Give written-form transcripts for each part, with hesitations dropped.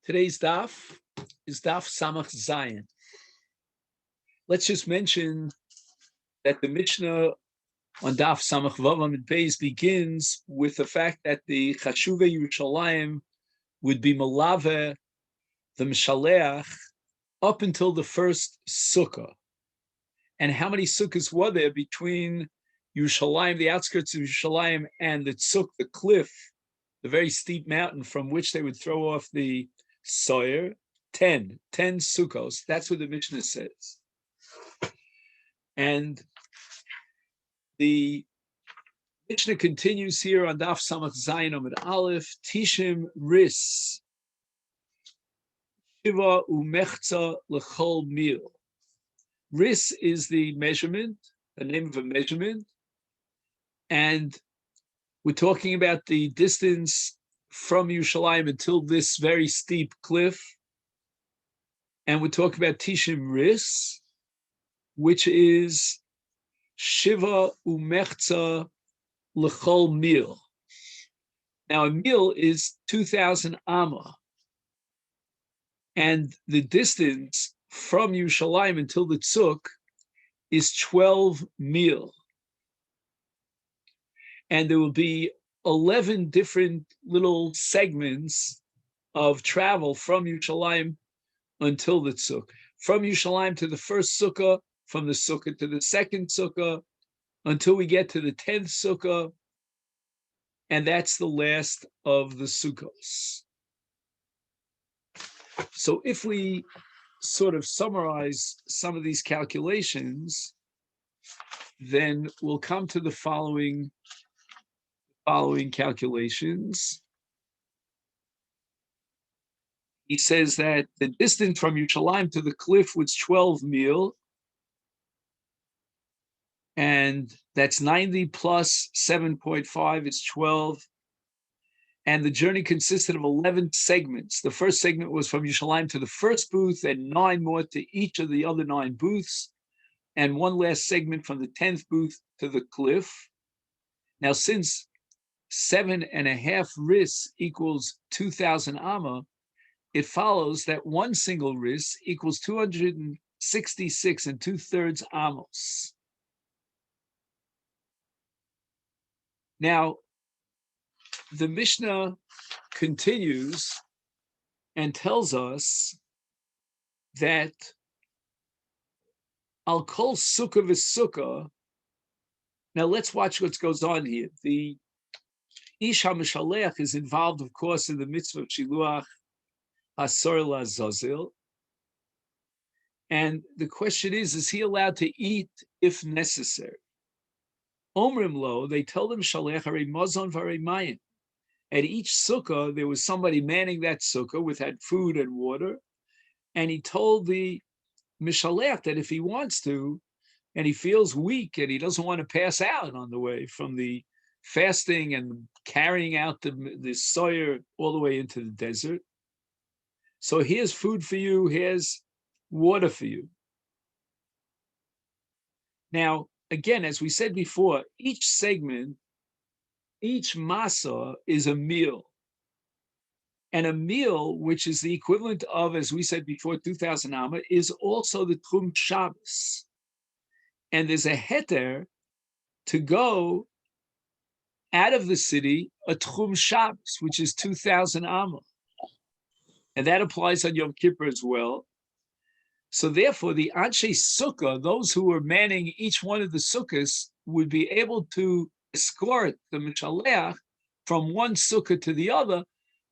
Today's daf is daf Samach Zayin. Let's just mention that the Mishnah on daf Samach Vavam and Beis begins with the fact that the Chashuva Yerushalayim would be Malave, the Mishaleach, up until the first sukkah. And how many sukkahs were there between Yerushalayim, the outskirts of Yerushalayim, and the tzuk, the cliff, the very steep mountain from which they would throw off the Sawyer? 10 sukkos. That's what the Mishnah says. And the Mishnah continues here on Daf Samach Zayin Amud Aleph, Tishim Ris, Shiva Umechza L'chol Mil. Ris is the measurement, the name of a measurement, and we're talking about the distance from Yerushalayim until this very steep cliff. And we're talking about Tishim Ris, which is Shiva Umechza L'chol Mil. Now, a mil is 2,000 amma. And the distance from Yerushalayim until the tzuk is 12 mil. And there will be 11 different little segments of travel from Yerushalayim until the tzuk. From Yerushalayim to the first sukkah, from the sukkah to the second sukkah, until we get to the 10th sukkah, and that's the last of the sukkos. So if we sort of summarize some of these calculations, then we'll come to the following calculations. He says that the distance from Yerushalayim to the cliff was 12 mil, and that's 90 plus 7.5 is 12. And the journey consisted of 11 segments. The first segment was from Yerushalayim to the first booth, and 9 more to each of the other 9 booths, and one last segment from the 10th booth to the cliff. Now, since 7.5 ris equals 2,000 amma, it follows that one single ris equals 266 and 2/3 amos. Now, the Mishnah continues and tells us that Al Kol Sukkah V'Sukkah. Now, let's watch what goes on here. The Ish HaMishaleach is involved, of course, in the mitzvah of Shiluach Asor LaZazil. And the question is he allowed to eat if necessary? Omrim lo, they told him Shalech Harei Mazon V'Harei Mayim. At each sukkah, there was somebody manning that sukkah with had food and water, and he told the Mishalech that if he wants to, and he feels weak and he doesn't want to pass out on the way from the fasting and carrying out the Sawyer all the way into the desert, so here's food for you, here's water for you. Now, again, as we said before, each segment, each masa is a meal. And a meal, which is the equivalent of, as we said before, 2,000 amma, is also the Tchum Shabbos. And there's a heter to go out of the city, a Tchum Shabbos, which is 2,000 amma. And that applies on Yom Kippur as well. So therefore, the Anshe Sukkah, those who were manning each one of the sukkahs, would be able to escort the Mishaleach from one sukkah to the other,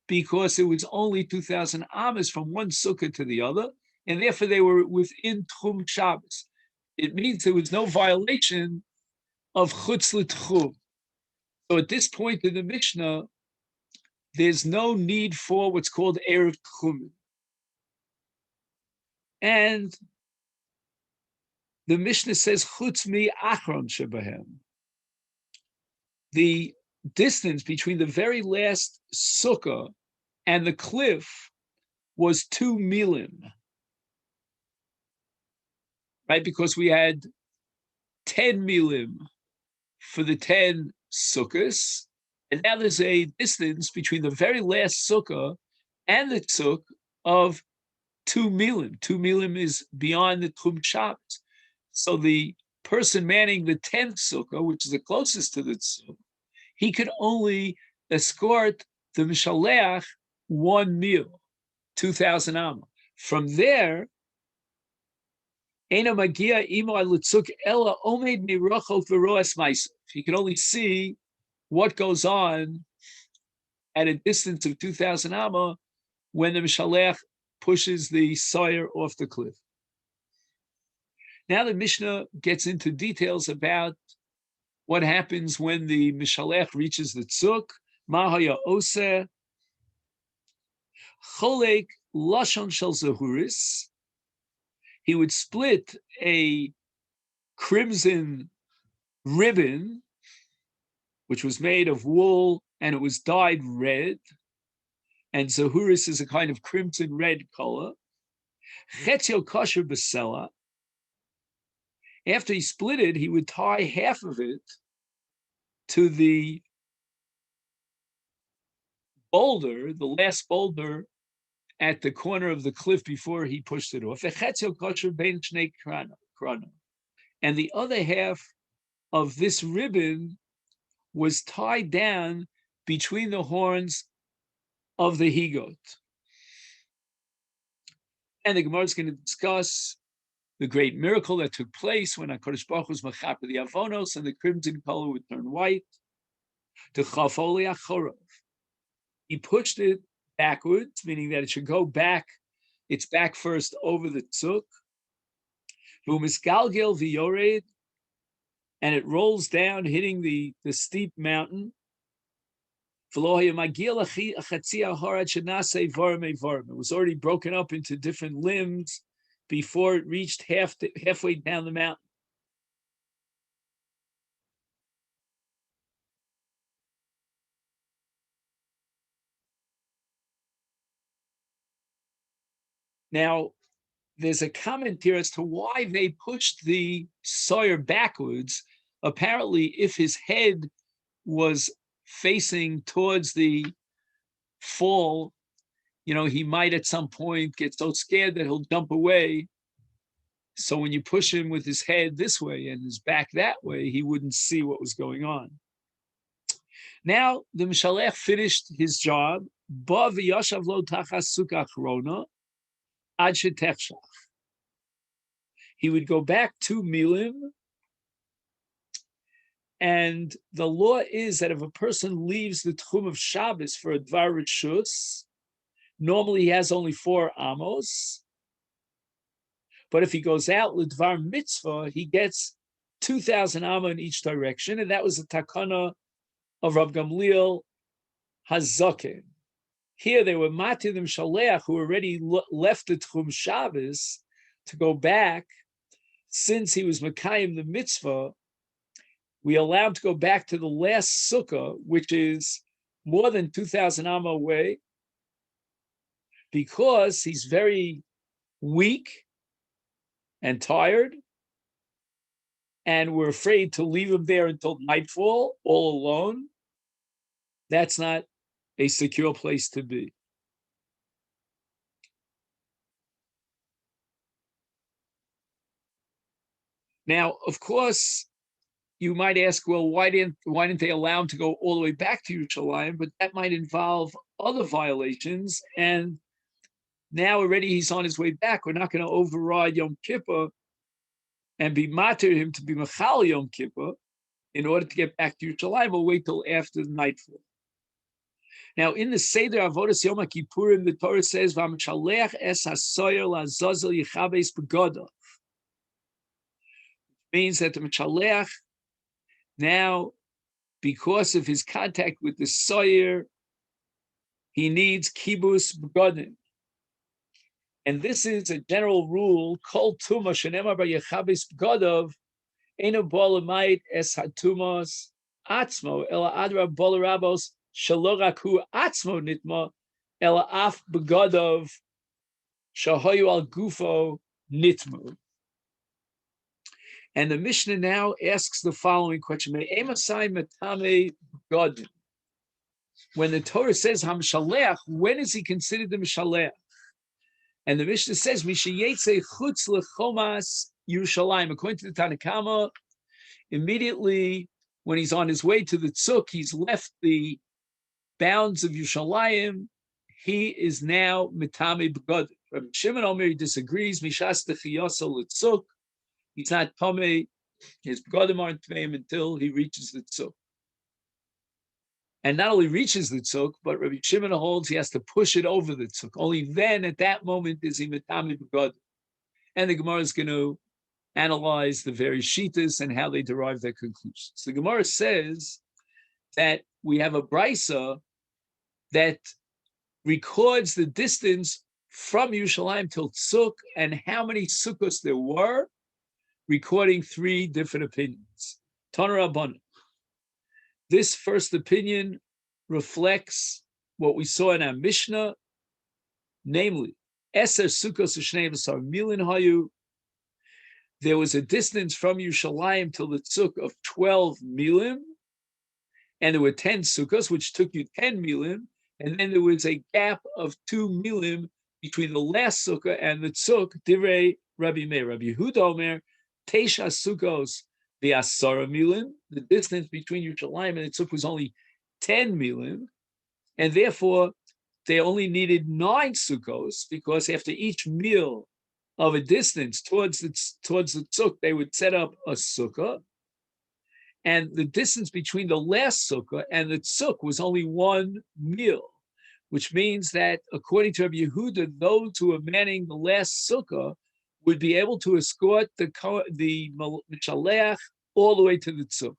because it was only 2,000 amas from one sukkah to the other, and therefore they were within Tchum Shabbos. It means there was no violation of Chutz L'Tchum. So at this point in the Mishnah, there's no need for what's called Erev Tchumen. And the Mishnah says, Chutz mi achron shebahem. The distance between the very last sukkah and the cliff was 2 milim, right? Because we had 10 milim for the 10 sukkahs, and now there's a distance between the very last sukkah and the tzuk of 2 milim. 2 milim is beyond the Tchum Shabbos. So the person manning the 10th sukkah, which is the closest to the tzuk, he could only escort the Mishaleach 1 mil, 2,000 amma. From there, Ena Magia Imo Alutzuk Ella Omed Mirocho Veroas Maisa. He could only see what goes on at a distance of 2,000 amma when the Mishaleach pushes the sire off the cliff. Now the Mishnah gets into details about what happens when the Mishalech reaches the tzuk. Mahaya oseh cholek lashon shel zahuris. He would split a crimson ribbon, which was made of wool and it was dyed red. And zahuris is a kind of crimson red color. Chetzio kosher besela. After he split it, he would tie half of it to the boulder, the last boulder at the corner of the cliff before he pushed it off. And the other half of this ribbon was tied down between the horns of the he-goat. And the Gemara is going to discuss the great miracle that took place when HaKadosh Baruch Hu was machaper the avonos and the crimson color would turn white. To chafoli achorav. He pushed it backwards, meaning that it should go back, its back first over the tzuk. V'umisgalgel v'yored, and it rolls down, hitting the steep mountain. It was already broken up into different limbs before it reached halfway down the mountain. Now, there's a comment here as to why they pushed the sawyer backwards. Apparently, if his head was facing towards the fall, he might at some point get so scared that he'll jump away. So when you push him with his head this way and his back that way, he wouldn't see what was going on. Now, the Mishalech finished his job. Ba v'yashav lo tachas sukkah achrona. He would go back 2 milim, and the law is that if a person leaves the Tchum of Shabbos for a Dvar Rishus, normally he has only 4 amos, but if he goes out L'Dvar Mitzvah, he gets 2,000 amma in each direction, and that was the takana of Rav Gamliel Hazaken. Here they were Matidim Shaleach, who already left the Tchum Shabbos, to go back. Since he was Mekayim the mitzvah, we allow him to go back to the last sukkah, which is more than 2,000 amma away, because he's very weak and tired, and we're afraid to leave him there until nightfall, all alone. That's not a secure place to be. Now, of course, you might ask, well, why didn't they allow him to go all the way back to Yerushalayim? But that might involve other violations. And now already he's on his way back. We're not going to override Yom Kippur and be matir him to be Machal Yom Kippur in order to get back to Yerushalayim. We'll wait till after the nightfall. Now, in the Seder Avodas Yom Kippurim, the Torah says, "V'amshalech es hasoyer lazazel yichabes begodav," means that the Mshalech now, because of his contact with the soyer, he needs kibus begodim. And this is a general rule, kol tuma shenemar b'yichabes begodav, eno bolamait es hatumas atzmo, ela adra bolarabos Shaloraku atzmo nitma ela af begodov shahoyu al gufo nitmu. And the Mishnah now asks the following question: Emasai metame begodim. When the Torah says hamshalech, when is he considered the mishalech? And the Mishnah says, Mishayetze chutz lechomas Yerushalayim. According to the Tanakama, immediately when he's on his way to the Tzuk, he's left the bounds of Yerushalayim. He is now mitame b'gad. Rabbi Shimon Omer disagrees. Mishas techiyoso l'Tzuk. He's not tamei. His b'gadim aren't tmeim until he reaches the Tzuk. And not only reaches the Tzuk, but Rabbi Shimon holds he has to push it over the Tzuk. Only then, at that moment, is he mitame b'gad. And the Gemara is going to analyze the various shitas and how they derive their conclusions. The Gemara says that we have a brisa that records the distance from Yerushalayim till Tzuk and how many sukkos there were, recording three different opinions. Tana Rabbanan. This first opinion reflects what we saw in our Mishnah, namely, Eser sukkos u'shnei v'sar milin hayu. There was a distance from Yerushalayim till the Tzuk of 12 milim, and there were 10 sukkos, which took you 10 milim, and then there was a gap of 2 milim between the last sukkah and the Tzuk. Divrei Rabbi Meir. Rabbi Yehuda Omer, Teisha sukkos v'asara milim. The distance between Yerushalayim and the Tzuk was only 10 milim, and therefore they only needed 9 sukkos, because after each meal of a distance towards the Tzuk, they would set up a sukkah. And the distance between the last sukkah and the Tzuk was only 1 meal, which means that, according to Rabbi Yehuda, those who were manning the last sukkah would be able to escort the Mishaleach all the way to the Tzuk,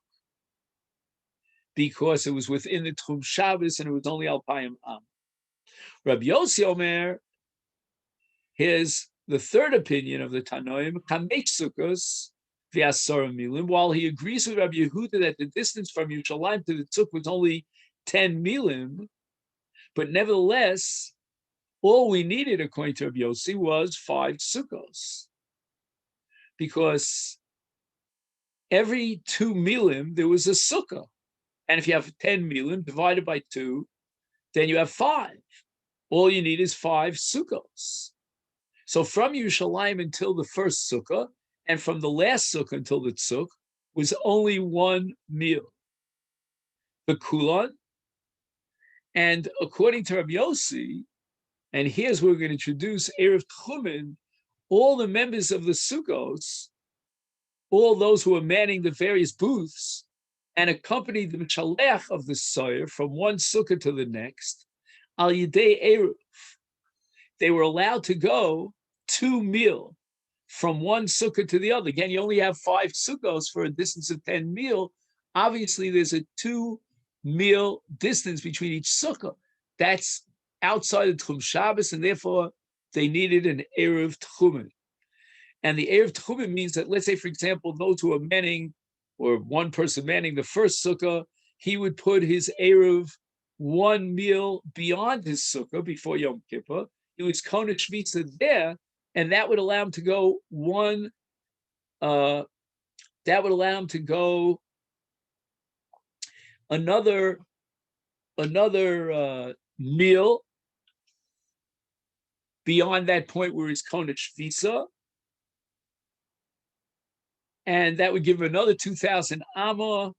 because it was within the Tchum Shabbos and it was only Alpayim Am. Rabbi Yossi Omer, here's the third opinion of the Tanoim, Kamech Sukkos v'asara milim. While he agrees with Rabbi Yehuda that the distance from Yerushalayim to the Tzuk was only 10 milim, but nevertheless, all we needed, according to Rabbi Yossi, was 5 sukkos, because every 2 milim there was a sukkah, and if you have 10 milim divided by 2, then you have 5. All you need is 5 sukkos. So from Yerushalayim until the first sukkah, and from the last sukkah until the Tzuk, was only 1 meal. The Kulan, and according to Rabbi Yossi, and here's where we're going to introduce Erev Tchumen, all the members of the Sukkos, all those who are manning the various booths, and accompanied the Mishaleach of the Soyer from one sukkah to the next, Al Yidei Erev. They were allowed to go 2 mil from one sukkah to the other. Again, you only have 5 sukkos for a distance of 10 mil. Obviously, there's a 2 mil distance between each sukkah. That's outside of Tchum Shabbos, and therefore they needed an Erev Tchumen. And the Erev Tchumen means that, let's say, for example, those who are manning, or one person manning the first sukkah, he would put his Erev 1 meal beyond his sukkah before Yom Kippur. He was Kona Shvitza there, and that would allow him to go another meal beyond that point where he's Kona Shvitza, and that would give him another 2,000 Amma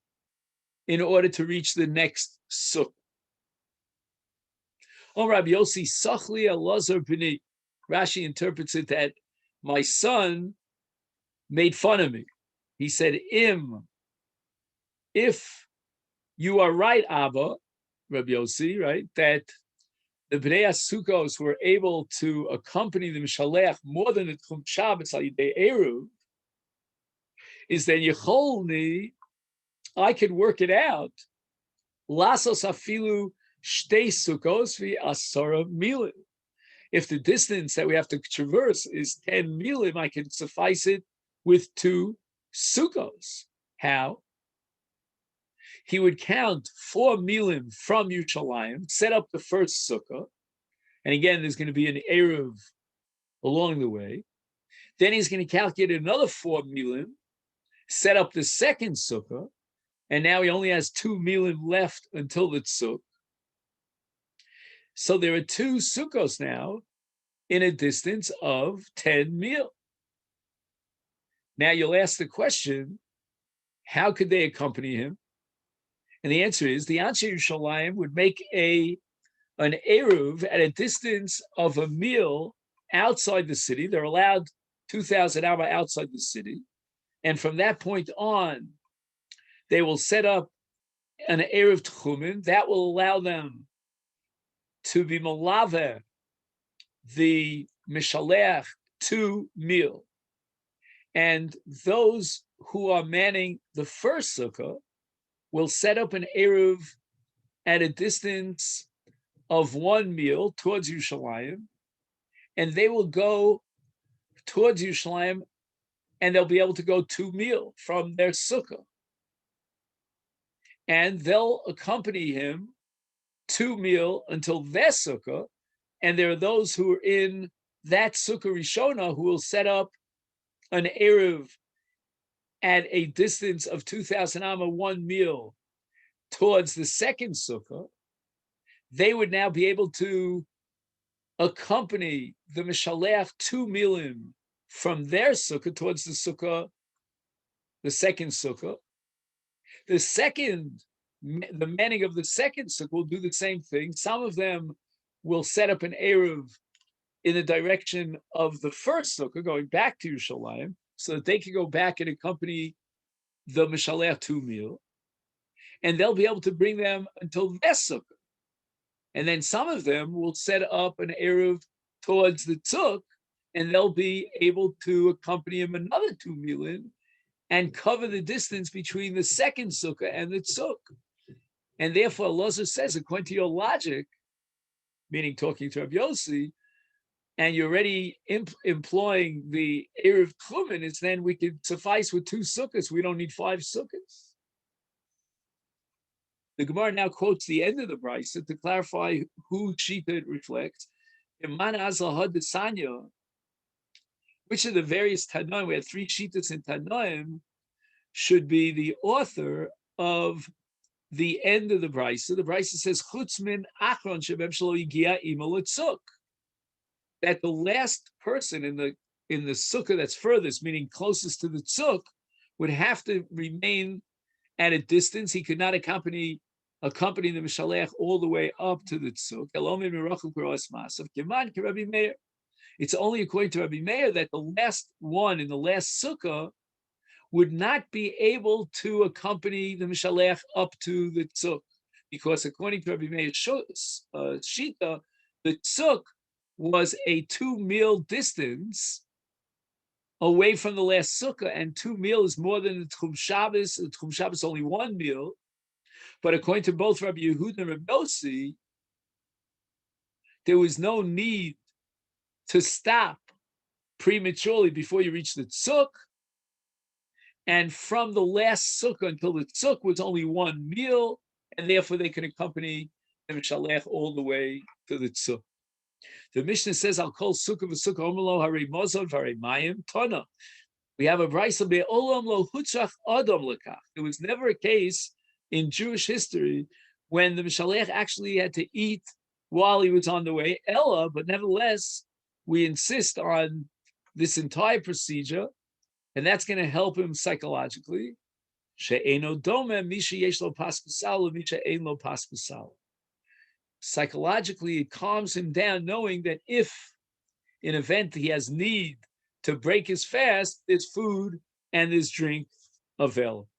in order to reach the next sukkah. Oh, Rabbi Yossi, Sachli Elazar B'ni. Rashi interprets it that my son made fun of me. He said, if you are right, Abba, Rabbi Yossi, right, that the Bnei Sukkos were able to accompany the Mishaleach more than the Tchum Shabbos al Yidei Eruv, is then Yecholni, I could work it out. Lasos afilu shtei sukkos v'asara milim. If the distance that we have to traverse is 10 milim, I can suffice it with 2 sukkos. How? He would count 4 milim from Yerushalayim, set up the first sukkah, and again, there's going to be an eruv along the way. Then he's going to calculate another 4 milim, set up the second sukkah, and now he only has 2 milim left until the tzuk. So there are 2 sukkos now in a distance of 10 mil. Now you'll ask the question, how could they accompany him? And the answer is the Anshe Yerushalayim would make an Eruv at a distance of a mil outside the city. They're allowed 2,000 amma outside the city. And from that point on, they will set up an Eruv Tchumen that will allow them to be Malave, the Mishalech, 2 mil. And those who are manning the first sukkah will set up an Eruv at a distance of 1 mil towards Yerushalayim, and they will go towards Yerushalayim, and they'll be able to go 2 mil from their sukkah. And they'll accompany him 2 mil until their sukkah, and there are those who are in that sukkah Rishona who will set up an Eruv at a distance of 2,000 amma, 1 mil towards the second sukkah. They would now be able to accompany the Mishalech 2 milim from their sukkah towards the second sukkah. The manning of the second sukkah will do the same thing. Some of them will set up an Eruv in the direction of the first sukkah, going back to Yerushalayim, so that they can go back and accompany the Mishalech 2 mil, and they'll be able to bring them until their sukkah. And then some of them will set up an Eruv towards the tzuk, and they'll be able to accompany him another 2 milin and cover the distance between the second sukkah and the tzuk. And therefore, Lozer says, according to your logic, meaning talking to Rabbi Yossi, and you're already employing the Eruv Tchumen, it's then we could suffice with 2 sukkahs. We don't need 5 sukkahs. The Gemara now quotes the end of the brisa to clarify who Shita it reflects. Which of the various Tanoim, we had 3 Shitas in Tanoim, should be the author of the end of the brisa. The brisa says, Chutzmin Achron Shebem Shelo Yigia Imo Letzuk. That the last person in the sukkah that's furthest, meaning closest to the tzuk, would have to remain at a distance. He could not accompany the Mishalech all the way up to the tzuk. It's only according to Rabbi Meir that the last one in the last sukkah would not be able to accompany the Mishalech up to the tzuk, because according to Rabbi Meir's shita, the tzuk was a 2 mil distance away from the last sukkah, and 2 mil is more than the Tchum Shabbos. The Tchum Shabbos is only 1 mil, but according to both Rabbi Yehuda and Rabbi Yossi, there was no need to stop prematurely before you reach the tzuk, and from the last sukkah until the tzuk was only 1 mil, and therefore they can accompany the Mishalech all the way to the tzuk. The Mishnah says, "I'll call sukkah v'sukkah omelo harei mozon harei mayim tana." We have a brayso be'olam lo hutzach adam lekach. There was never a case in Jewish history when the Mishalech actually had to eat while he was on the way. Ella, but nevertheless, we insist on this entire procedure, and that's going to help him psychologically. She'eno dome misha yesh lo paskusal misha ein lo paskusal. Psychologically, it calms him down knowing that if in event he has need to break his fast, there's food and there's drink available.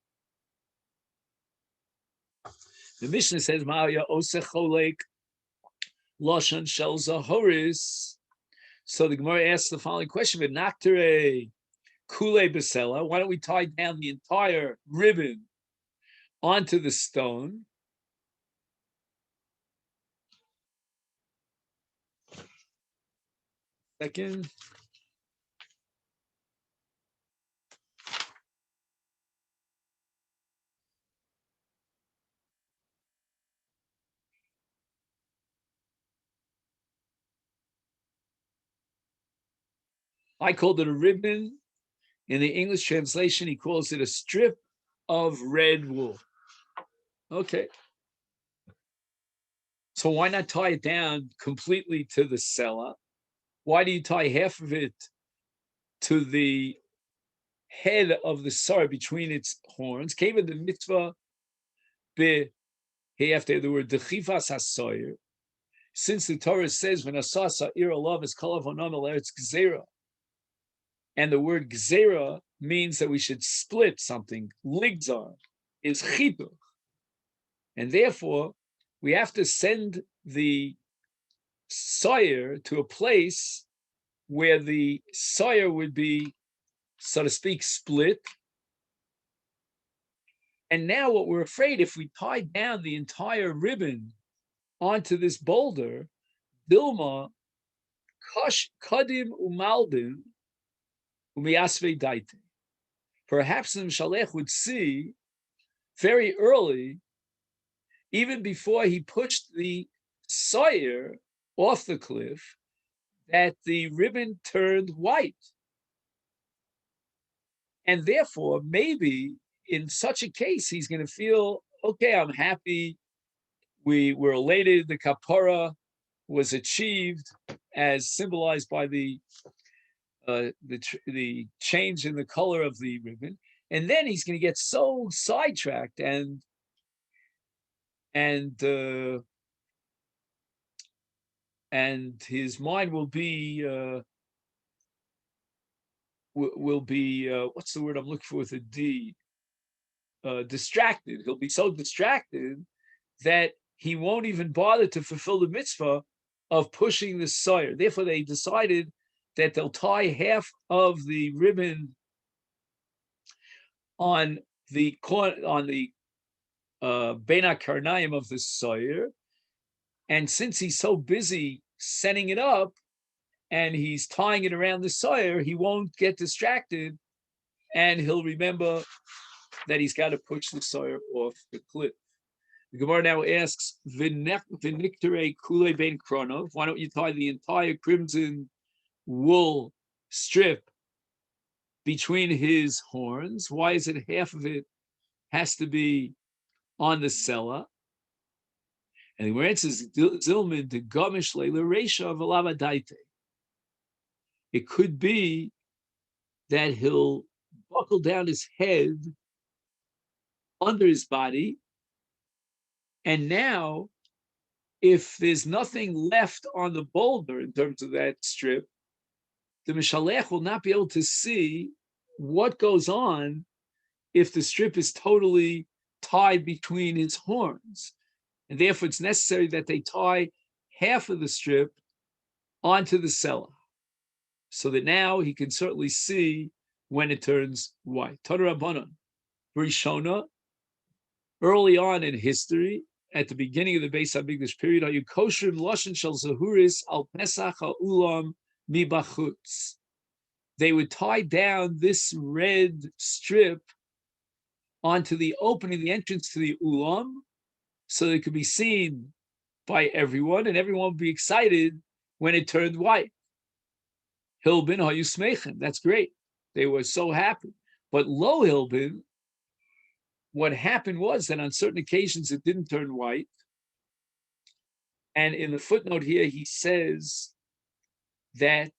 The Mishnah says, Ma'aya osech cholek lashon shel zahoris. So the Gemara asks the following question: V'naktere kule besela. Why don't we tie down the entire ribbon onto the stone? Second. I called it a ribbon. In the English translation, he calls it a strip of red wool. Okay. So why not tie it down completely to the cellar? Why do you tie half of it to the head of the sar between its horns? Came in the mitzvah be he after the word dechivas hasoyer. Since the Torah says when asasa ir alav is kalav onam eretz gzera, and the word gzera means that we should split something. Ligzar is chiduch, and therefore we have to send the sire to a place where the sire would be, so to speak, split. And now what we're afraid, if we tie down the entire ribbon onto this boulder, Dilma, Kadim Umalbin, Umiasve Daite. Perhaps the Shalech would see very early, even before he pushed the sire off the cliff, that the ribbon turned white. And therefore, maybe in such a case, he's going to feel, okay, I'm happy. We were elated. The kapara was achieved as symbolized by the change in the color of the ribbon. And then he's going to get so sidetracked and his mind will be what's the word I'm looking for with a D? Distracted. He'll be so distracted that he won't even bother to fulfill the mitzvah of pushing the sire. Therefore, they decided that they'll tie half of the ribbon on the Beina Karnaim of the sire, and since he's so busy setting it up and he's tying it around the sire, he won't get distracted, and he'll remember that he's got to push the sire off the cliff. The Gemara now asks, "V'niktere kule ben kronov." Why don't you tie the entire crimson wool strip between his horns? Why is it half of it has to be on the sella? And the Gemara answers, "Zilman de gamish leila reisha v'lava daite." It could be that he'll buckle down his head under his body, and now, if there's nothing left on the boulder in terms of that strip, the Mishalech will not be able to see what goes on if the strip is totally tied between his horns. And therefore, it's necessary that they tie half of the strip onto the sella, so that now he can certainly see when it turns white. Tana Rabbanan, Rishona, early on in history, at the beginning of the Beis HaMikdash period, Hayu Koshrim Loshen Shel Zahuris Al Pesach HaUlam Mibachutz. They would tie down this red strip onto the opening, the entrance to the Ulam, so that it could be seen by everyone, and everyone would be excited when it turned white. Hilbin Hayu Smechem, that's great. They were so happy. But Lo Hilbin, what happened was that on certain occasions it didn't turn white. And in the footnote here, he says that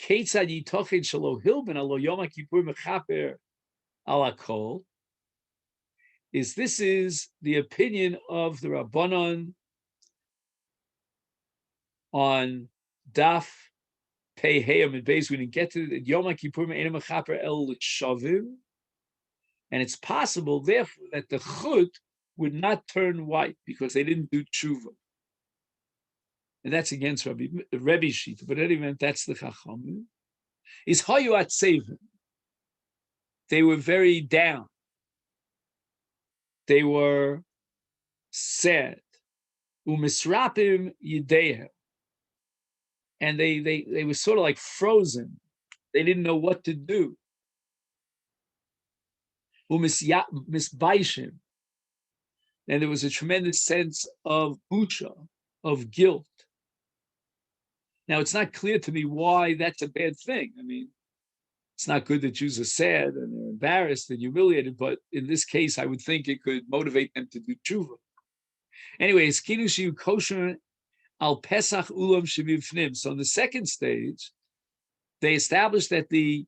Ketzad Yitoched Shelo Hilbin Alo Yom Kippur Mechaper Ala Kol, this is the opinion of the Rabbanon on Daf Pei Heyam and Beis. We didn't get to it. Yom Kippur Me'enim Mechaper El Shavim. And it's possible, therefore, that the chut would not turn white because they didn't do tshuva. And that's against Rebbe's Shita. But in any event, that's the Chachamim. Is Hayu Atzevim. They were very down. They were sad. Umisrapim Yidehem. And they were sort of like frozen. They didn't know what to do. Misbaishim, and there was a tremendous sense of busha, of guilt. Now, it's not clear to me why that's a bad thing. I mean, it's not good that Jews are sad and they're embarrassed and humiliated, but in this case, I would think it could motivate them to do tshuva. Anyway, it's kinushiu kosher al Pesach ulam shebifnim. So in the second stage, they established that the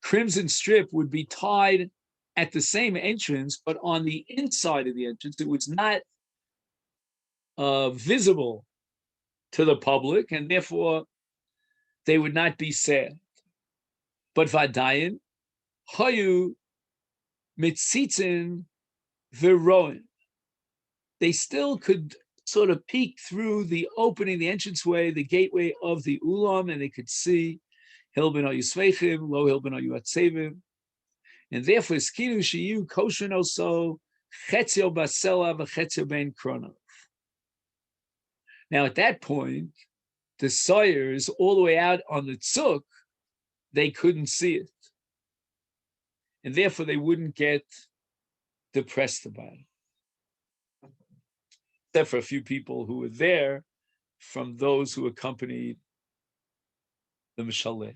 crimson strip would be tied at the same entrance, but on the inside of the entrance. It was not visible to the public, and therefore they would not be sad. But Vadayin, Hayu Mitzitzin Viroin, they still could sort of peek through the opening, the entranceway, the gateway of the Ulam, and they could see Hilben Yusvechim, Lo Hilben Yuatsevim, and therefore Skinu Shiyu Koshin Oso Chetzio Basela v'Chetzio Ben Krono. Now at that point, the sawyers all the way out on the tzuk, they couldn't see it, and therefore they wouldn't get depressed about it, except for a few people who were there from those who accompanied the Mishaleh.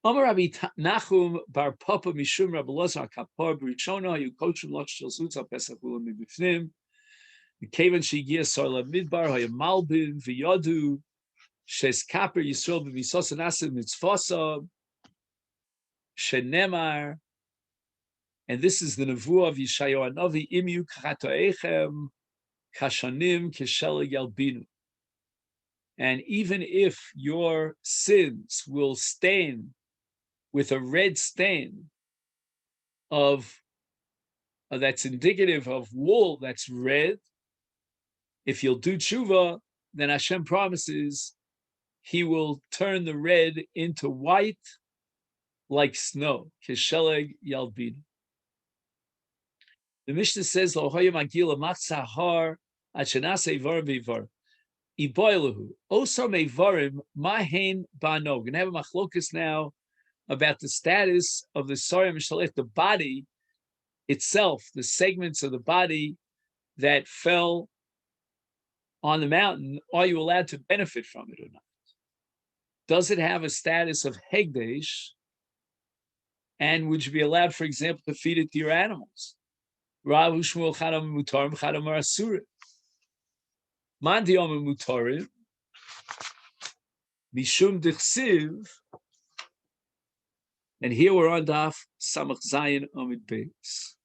Amar Rabbi Nachum bar Papa Mishum Rabbi Lazar Kapar B'Rishona Yu Kochim Loch Shel Zutza Pesach Ulam Mibifnim Kevan Shigia Sarla Midbar Hayamalbin V'Yadu Shes Kaper Yisrael B'Visas Anasim Mitzvasa Shenemar, and this is the nevuah of Yeshayahu Hanavi, Imyu Kachatoechem Kashanim Keshela Yalbinu. And even if your sins will stain with a red stain of that's indicative of wool that's red, if you'll do tshuva, then Hashem promises He will turn the red into white like snow. Kesheleg Yalbinu. The Mishnah says, "Lo hoyam agila matzahar achenase varim v'varim iboiluhu osar mevarim mahen bano." We're going to have a machlokus now about the status of the Sarya Mishalech, the body itself, the segments of the body that fell on the mountain. Are you allowed to benefit from it or not? Does it have a status of hegdesh? And would you be allowed, for example, to feed it to your animals? Rav Shmuel Chadam Mutarim Chadam Asurim. Man Diyom Mutarim Mishum Dichsiv. And here we're on Daf Samach Zayin Amid Beis.